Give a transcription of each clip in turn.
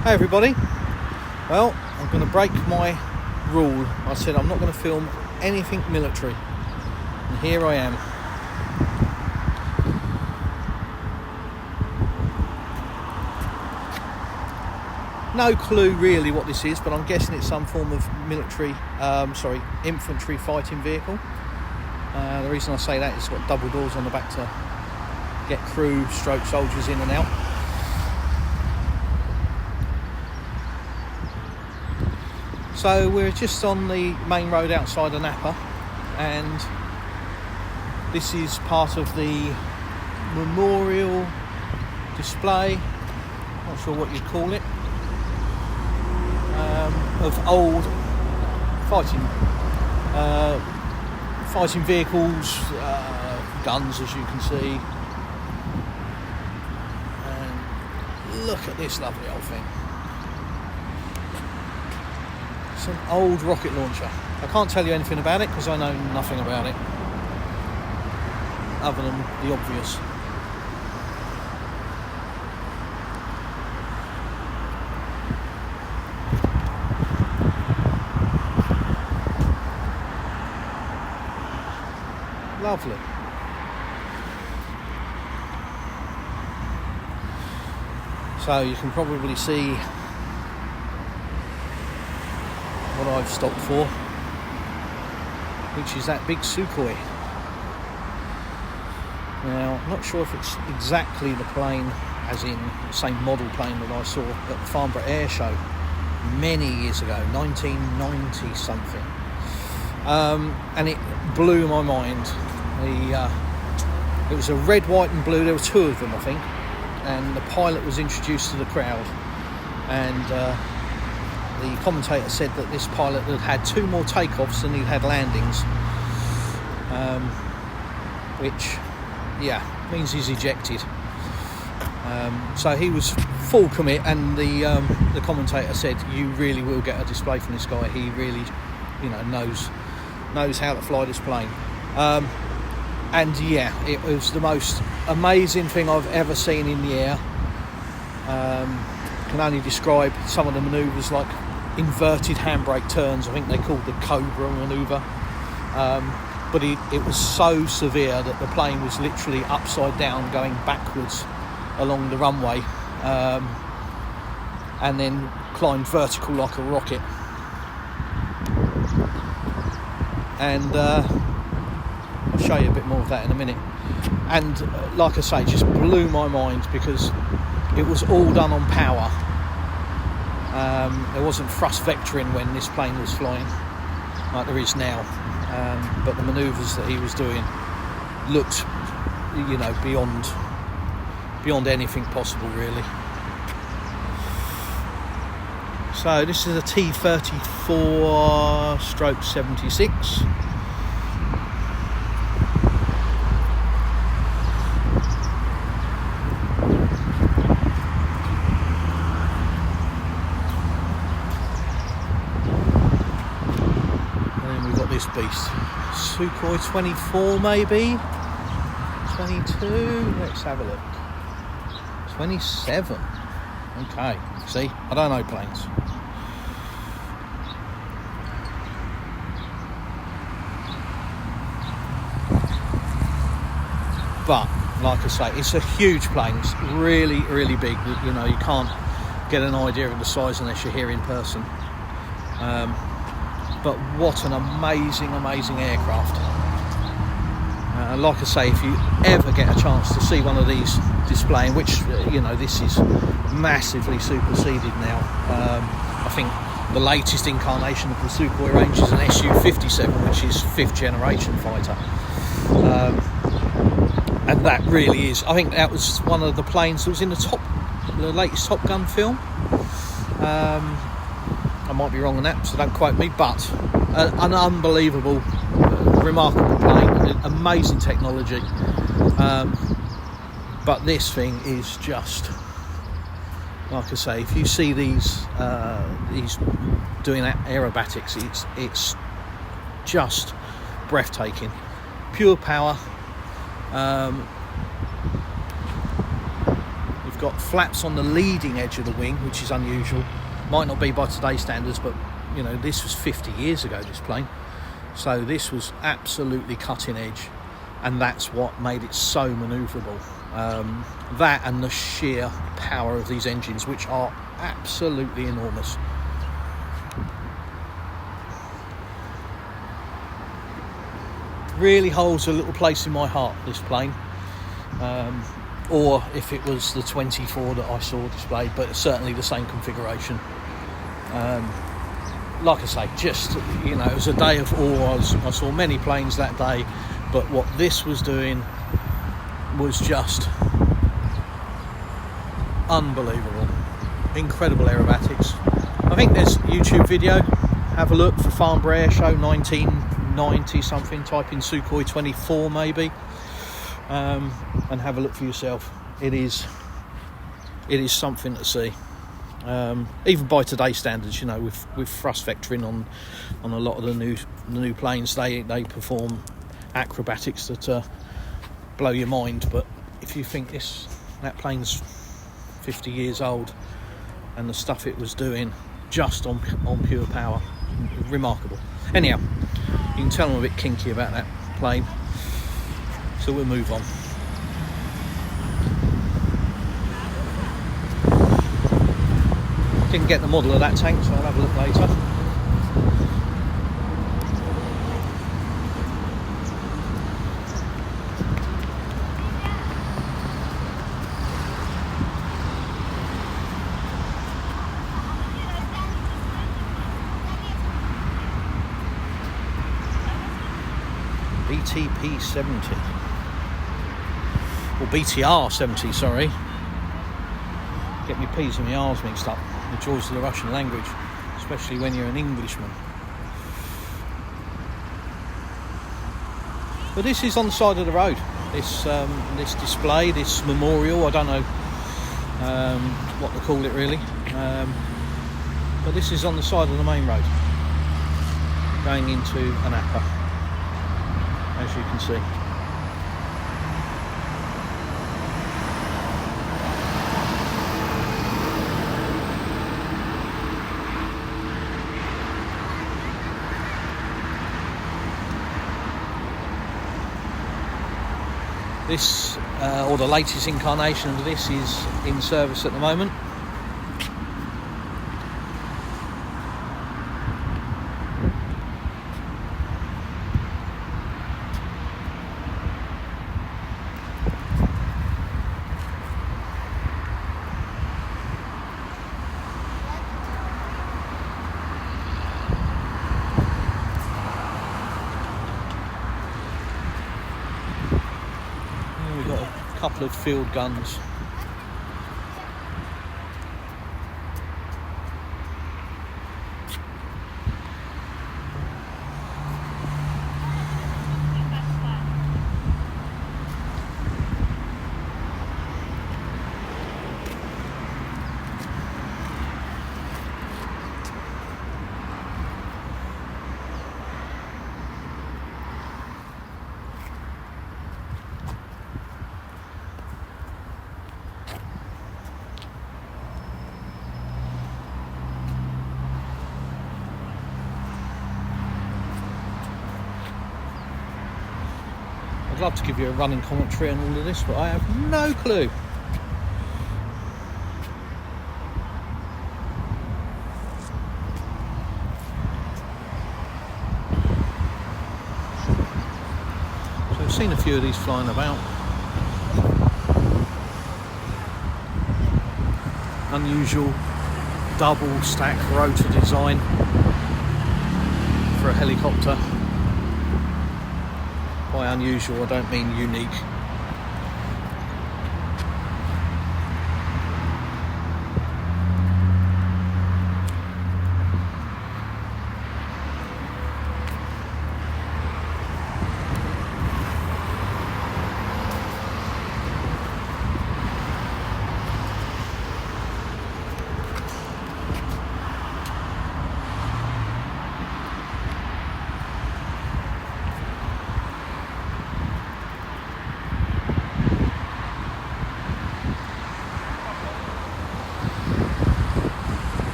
Hey everybody, well, I'm going to break my rule. I said I'm not going to film anything military, and here I am. No clue really what this is, but I'm guessing it's some form of infantry fighting vehicle. The reason I say that is it's got double doors on the back to get crew stroke soldiers in and out. So we're just on the main road outside Anapa, and this is part of the memorial display, not sure what you'd call it, of old fighting vehicles, guns, as you can see. And look at this lovely old thing. It's an old rocket launcher. I can't tell you anything about it because I know nothing about it other than the obvious. Lovely. So you can probably see what I've stopped for, which is that big Sukhoi. Now, I'm not sure if it's exactly the plane, as in the same model plane that I saw at the Farnborough Air Show many years ago, 1990 something, and it blew my mind. It was a red, white and blue. There were two of them, I think, and the pilot was introduced to the crowd, and the commentator said that this pilot had two more takeoffs than he'd had landings, which, means he's ejected. So he was full commit, and the commentator said, "You really will get a display from this guy. He really, knows how to fly this plane." And it was the most amazing thing I've ever seen in the air. Can only describe some of the manoeuvres, like inverted handbrake turns. I think they called the Cobra manoeuvre. But it was so severe that the plane was literally upside down, going backwards along the runway, and then climbed vertical like a rocket. And I'll show you a bit more of that in a minute. And like I say, just blew my mind because it was all done on power. There wasn't thrust vectoring when this plane was flying like there is now, but the manoeuvres that he was doing looked, beyond anything possible, really. So this is a T-34/76. This beast, Sukhoi 24 maybe, 22, let's have a look, 27, okay, see, I don't know planes. But, like I say, it's a huge plane, it's really, really big, you can't get an idea of the size unless you're here in person. But what an amazing aircraft. Like I say, if you ever get a chance to see one of these displaying, which, this is massively superseded now. I think the latest incarnation of the Sukhoi range is an Su-57, which is 5th generation fighter. And that really is, I think that was one of the planes that was in the latest Top Gun film. I might be wrong on that, so don't quote me, but an unbelievable, remarkable plane, amazing technology. But this thing is just, like I say, if you see these doing aerobatics, it's just breathtaking. Pure power. You've got flaps on the leading edge of the wing, which is unusual. Might not be by today's standards, but you know, this was 50 years ago, this plane. So this was absolutely cutting edge, and that's what made it so manoeuvrable. That and the sheer power of these engines, which are absolutely enormous. Really holds a little place in my heart, this plane. Or if it was the 24 that I saw displayed, but certainly the same configuration. Like I say, just, you know, it was a day of awe. I saw many planes that day, but what this was doing was just unbelievable. Incredible aerobatics. I think there's a YouTube video. Have a look for Farnborough Air Show 1990 something. Type in Sukhoi 24 maybe, and have a look for yourself. It is something to see. Even by today's standards, you know, with thrust vectoring on a lot of the new planes, they perform acrobatics that blow your mind. But if you think that plane's 50 years old, and the stuff it was doing just on pure power, remarkable. Anyhow, you can tell I'm a bit kinky about that plane, so we'll move on. Didn't get the model of that tank, so I'll have a look later. BTP 70 or BTR 70, sorry. Get me P's and my R's mixed up. The joys of the Russian language, especially when you're an Englishman. But this is on the side of the road. This display, this memorial, I don't know what to call it really, but this is on the side of the main road going into Anapa, as you can see. This, or the latest incarnation of this, is in service at the moment. Couple of field guns. I'd love to give you a running commentary on all of this, but I have no clue. So I've seen a few of these flying about. Unusual double stack rotor design for a helicopter. By unusual, I don't mean unique.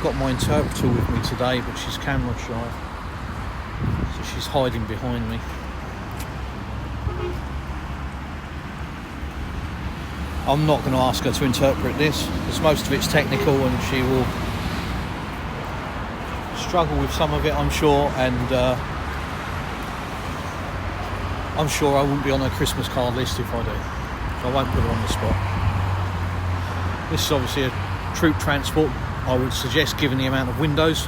got my interpreter with me today, but she's camera shy, so she's hiding behind me. I'm not going to ask her to interpret this, because most of it's technical and she will struggle with some of it, I'm sure, and I'm sure I wouldn't be on her Christmas card list if I do. So I won't put her on the spot. This is obviously a troop transport, I would suggest, given the amount of windows.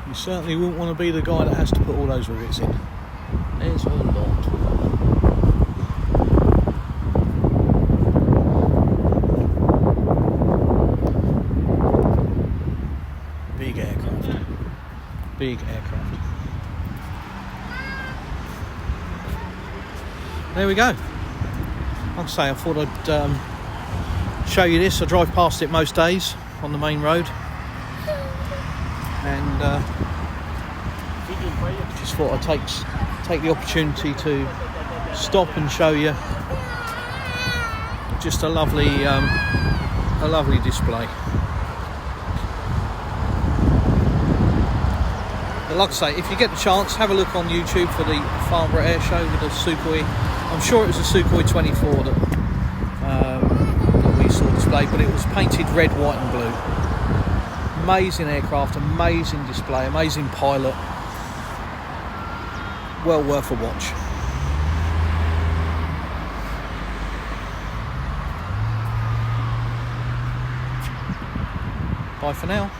You certainly wouldn't want to be the guy that has to put all those rivets in. There's a lot. Big aircraft. Big aircraft. There we go. Like I say, I thought I'd show you this. I drive past it most days on the main road, and just thought I'd take the opportunity to stop and show you just a lovely display. But like I say, if you get the chance, have a look on YouTube for the Farnborough Air Show with the Sukhoi. I'm sure it was a Sukhoi 24 that we saw displayed, but it was painted red, white and blue. Amazing aircraft, amazing display, amazing pilot. Well worth a watch. Bye for now.